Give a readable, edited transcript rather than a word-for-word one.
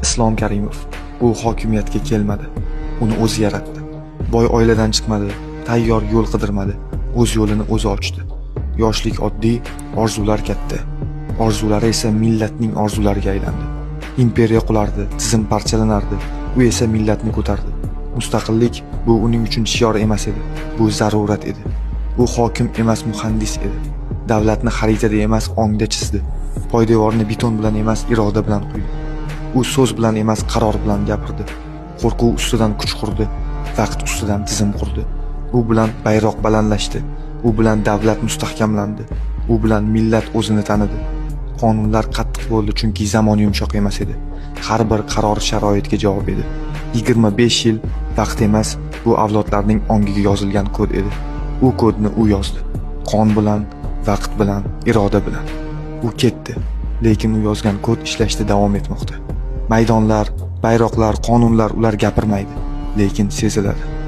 Islom Karimov bu hokimiyatga kelmadi. Uni o'zi yaratdi. Boy oiladan chiqmadi, tayyor yo'l qidirmadi. O'z yo'lini o'zi ochdi. Yoshlik oddiy, orzular katta. Orzulari esa millatning orzulariga aylandi. Imperiya qulardi, tizim parchalanardi. U esa millatni ko'tardi. Mustaqillik bu uning uchun shior emas edi. Bu zarurat edi. U hokim emas, muhandis edi. Davlatni xaritada emas, ongda chizdi. Poydevorni beton bilan emas, iroda bilan quydi. U so'z bilan emas, qaror bilan gapirdi. Qo'rquv ustidan kuch qurdi, vaqt ustidan tizim qurdi. U bilan bayroq balandlashdi. U bilan davlat mustahkamlandi. U bilan millat o'zini tanidi. Qonunlar qattiq bo'ldi chunki zamon yumshoq emas edi. Har bir qaror sharoitga javob edi. 25 yil vaqt emas, bu avlodlarning ongiga yozilgan kod edi. U kodni u yozdi. Qon bilan, vaqt bilan, iroda bilan. U ketdi, lekin u yozgan kod ishlashda davom etmoqda. Maydonlar, bayroqlar, qonunlar ular gapirmaydi, lekin seziladi.